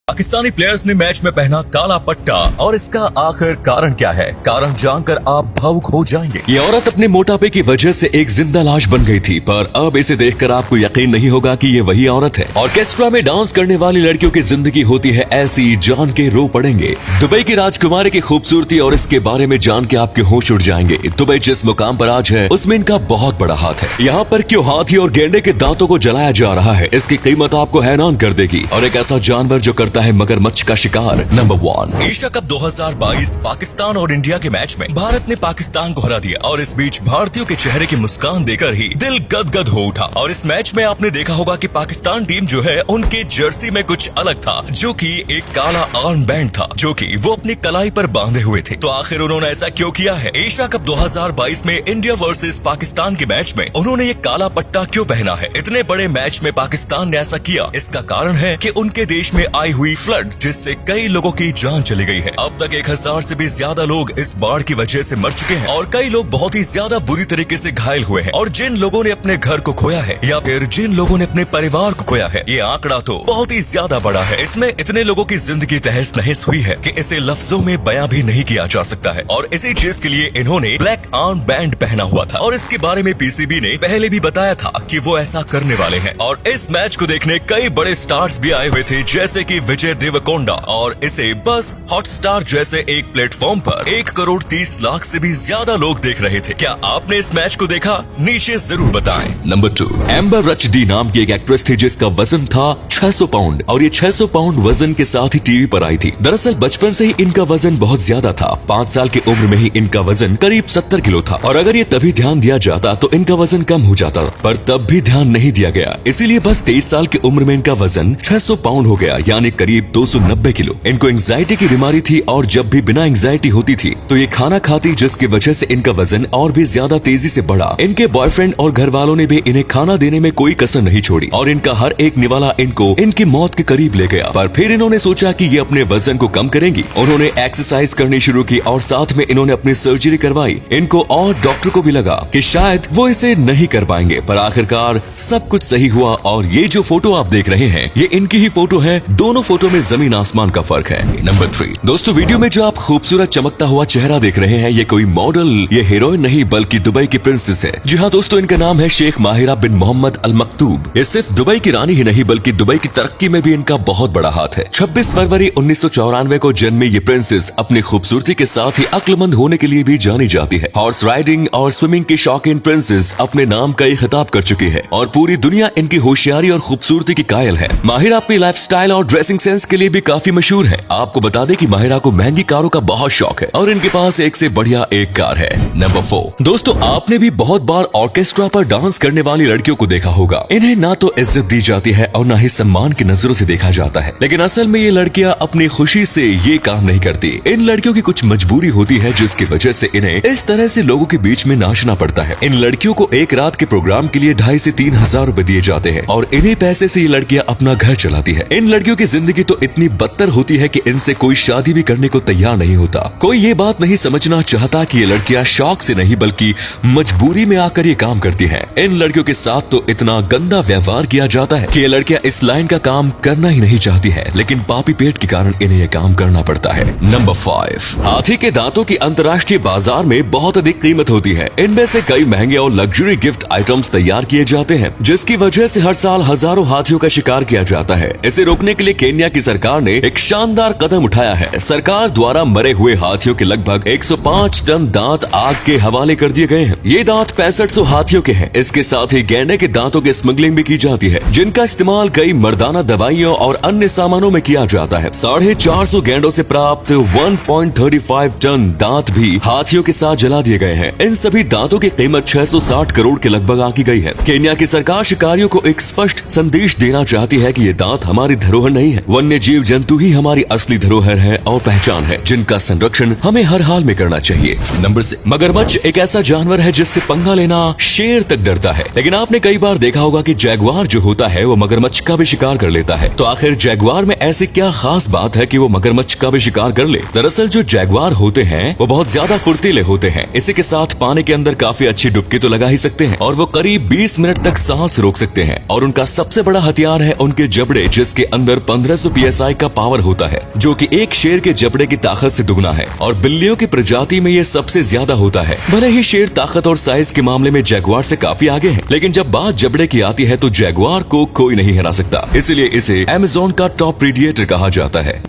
Pakistani players ने match में पहना काला पट्टा और इसका आखिर कारण क्या है? कारण जानकर आप भावुक हो जाएंगे। ये औरत अपने मोटापे की वजह से एक जिंदा लाश बन गई थी, पर अब इसे देखकर आपको यकीन नहीं होगा कि ये वही औरत है। ऑर्केस्ट्रा में डांस करने वाली लड़कियों की जिंदगी होती है ऐसी, जान के रो पड़ेंगे। दुबई की राजकुमारी की खूबसूरती और इसके बारे में जान के आपके होश उड़ जाएंगे। दुबई जिस मुकाम पर आज है उसमें इनका बहुत बड़ा हाथ है। यहाँ पर क्यों हाथी और गेंडे के दांतों को जलाया जा रहा है, इसकी कीमत आपको हैरान कर देगी। और एक ऐसा जानवर जो करता है मगरमच्छ का शिकार। नंबर 1, एशिया कप 2022 पाकिस्तान और इंडिया के मैच में भारत ने पाकिस्तान को हरा दिया और इस बीच भारतीयों के चेहरे की मुस्कान देखकर ही दिल गदगद हो उठा। और इस मैच में आपने देखा होगा कि पाकिस्तान टीम जो है उनके जर्सी में कुछ अलग था, जो कि एक काला आर्म बैंड था जो कि वो अपनी कलाई पर बांधे हुए थे। तो आखिर उन्होंने ऐसा क्यों किया है? एशिया कप 2022 में इंडिया वर्सेस पाकिस्तान के मैच में उन्होंने ये काला पट्टा क्यों पहना है? इतने बड़े मैच में पाकिस्तान ने ऐसा किया, इसका कारण है कि उनके देश में आई हुई फ्लड, जिससे कई लोगों की जान चली गई है। अब तक 1000 से भी ज्यादा लोग इस बाढ़ की वजह से मर चुके हैं और कई लोग बहुत ही ज्यादा बुरी तरीके से घायल हुए हैं। और जिन लोगों ने अपने घर को खोया है या फिर जिन लोगों ने अपने परिवार को खोया है, ये आंकड़ा तो बहुत ही ज्यादा बड़ा है। इसमें इतने लोगों की जिंदगी तहस नहस हुई है कि इसे लफ्जों में बयां भी नहीं किया जा सकता है। और इसी चीज के लिए इन्होंने ब्लैक आर्म बैंड पहना हुआ था और इसके बारे में पीसीबी ने पहले भी बताया था कि वो ऐसा करने वाले हैं। और इस मैच को देखने कई बड़े स्टार्स भी आए हुए थे, जैसे कि विजय देवरकोंडा, और इसे बस हॉटस्टार जैसे एक प्लेटफॉर्म पर 1,30,00,000 से भी ज्यादा लोग देख रहे थे। क्या आपने इस मैच को देखा? नीचे जरूर बताएं। नंबर 2, एम्बर रचदी नाम की एक एक्ट्रेस थी जिसका वजन था 600 पाउंड और ये 600 पाउंड वजन के साथ ही टीवी पर आई थी। दरअसल बचपन से ही इनका वजन बहुत ज्यादा था। 5 साल की उम्र में ही इनका वजन करीब 70 किलो था और अगर ये तभी ध्यान दिया जाता तो इनका वजन कम हो जाता, पर तब भी ध्यान नहीं दिया गया। इसीलिए बस 23 साल की उम्र में इनका वजन 600 पाउंड हो गया, यानी करीब 290 किलो। इनको एंजाइटी की बीमारी थी और जब भी बिना एंजाइटी होती थी तो ये खाना खाती, जिसकी वजह से इनका वजन और भी ज्यादा तेजी से बढ़ा। इनके बॉयफ्रेंड और घर वालों ने भी इन्हें खाना देने में कोई कसर नहीं छोड़ी और इनका हर एक निवाला इनको इनकी मौत के करीब ले गया। पर फिर इन्होंने सोचा कि ये अपने वजन को कम करेंगी। उन्होंने एक्सरसाइज करनी शुरू की और साथ में इन्होंने अपनी सर्जरी करवाई। इनको और डॉक्टर को भी लगा कि शायद वो इसे नहीं कर पाएंगे, पर आखिरकार सब कुछ सही हुआ। और ये जो फोटो आप देख रहे हैं ये इनकी ही फोटो है। दोनों फोटो में जमीन आसमान का फर्क है। नंबर 3, दोस्तों वीडियो में जो आप खूबसूरत चमकता हुआ चेहरा देख रहे हैं ये कोई मॉडल, ये हीरोइन नहीं बल्कि दुबई की प्रिंसेस है। जी हाँ दोस्तों, इनका नाम है शेख माहिरा बिन मोहम्मद अल मकतूब। ये सिर्फ दुबई की रानी ही नहीं बल्कि दुबई की तरक्की में भी इनका बहुत बड़ा हाथ है। 26 फरवरी 1994 को जन्मी ये प्रिंसेस अपनी खूबसूरती के साथ ही अक्लमंद होने के लिए भी जानी जाती है। हॉर्स राइडिंग और स्विमिंग की शौकीन प्रिंसेस अपने नाम का ही खिताब कर चुकी है और पूरी दुनिया इनकी होशियारी और खूबसूरती की कायल है। माहिरा अपनी लाइफस्टाइल और ड्रेसिंग सेंस के लिए भी काफी मशहूर है। आपको बता दें कि माहिरा को महंगी कारों का बहुत शौक है और इनके पास एक से बढ़िया एक कार है। नंबर 4, दोस्तों आपने भी बहुत बार ऑर्केस्ट्रा पर डांस करने वाली लड़कियों को देखा होगा। इन्हें ना तो इज्जत दी जाती है और ना ही सम्मान की नजरों से देखा जाता है, लेकिन असल में ये लड़कियां अपनी खुशी से ये काम नहीं करती। इन लड़कियों की कुछ मजबूरी होती है जिसकी वजह से इन्हें इस तरह से लोगों के बीच में नाचना पड़ता है। इन लड़कियों को एक रात के प्रोग्राम के लिए 2,500 से 3,000 रुपए दिए जाते हैं और इन्हीं पैसे से ये लड़कियां अपना घर चलाती है। इन लड़कियों की जिंदगी तो इतनी बदतर होती है कि इनसे कोई शादी भी करने को तैयार नहीं होता। कोई ये बात नहीं समझना चाहता कि ये लड़कियां शौक से नहीं बल्कि मजबूरी में आकर ये काम करती हैं। इन लड़कियों के साथ तो इतना गंदा व्यवहार किया जाता है कि ये लड़कियां इस लाइन का काम करना ही नहीं चाहती है, लेकिन पापी पेट के कारण इन्हें ये काम करना पड़ता है। नंबर 5, हाथी के दांतों की अंतर्राष्ट्रीय बाजार में बहुत अधिक कीमत होती है। इनमें से कई महंगे और लग्जरी गिफ्ट आइटम्स तैयार किए जाते हैं, जिसकी वजह से हर साल हजारों हाथियों का शिकार किया जाता है। इसे रोकने के लिए केन्या की सरकार ने एक शानदार कदम उठाया है। सरकार द्वारा मरे हुए हाथियों के लगभग 105 टन दांत आग के हवाले कर दिए गए हैं। ये दांत 6500 हाथियों के हैं। इसके साथ ही गैंडे के दांतों की स्मगलिंग भी की जाती है, जिनका इस्तेमाल कई मर्दाना दवाइयों और अन्य सामानों में किया जाता है। 450 गैंडों से प्राप्त 1.35 टन दांत भी हाथियों के साथ जला दिए गए हैं। इन सभी दांतों की कीमत 660 करोड़ के लगभग आंकी गई है। केन्या की सरकार शिकारियों को एक स्पष्ट संदेश देना चाहती है कि ये दांत हमारी धरोहर नहीं है। वन्य जीव जंतु ही हमारी असली धरोहर है और पहचान है, जिनका संरक्षण हमें हर हाल में करना चाहिए। नंबर 6, मगरमच्छ एक ऐसा जानवर है जिससे पंगा लेना शेर तक डरता है, लेकिन आपने कई बार देखा होगा कि जैगुआर जो होता है वो मगरमच्छ का भी शिकार कर लेता है। तो आखिर जैगुआर में ऐसी क्या खास बात है कि वो मगरमच्छ का भी शिकार कर ले? दरअसल जो जैगुआर होते हैं वो बहुत ज्यादा फुर्तीले होते हैं। इसी के साथ पानी के अंदर काफी अच्छी डुबकी तो लगा ही सकते हैं और वो करीब 20 मिनट तक सांस रोक सकते हैं। और उनका सबसे बड़ा हथियार है उनके जबड़े, जिसके अंदर 15 1500 PSI का पावर होता है, जो कि एक शेर के जबड़े की ताकत से दुगना है और बिल्लियों की प्रजाति में ये सबसे ज्यादा होता है। भले ही शेर ताकत और साइज के मामले में जैगुआर से काफी आगे है, लेकिन जब बात जबड़े की आती है तो जैगुआर को कोई नहीं हरा सकता। इसलिए इसे अमेज़न का टॉप प्रीडिएटर कहा जाता है।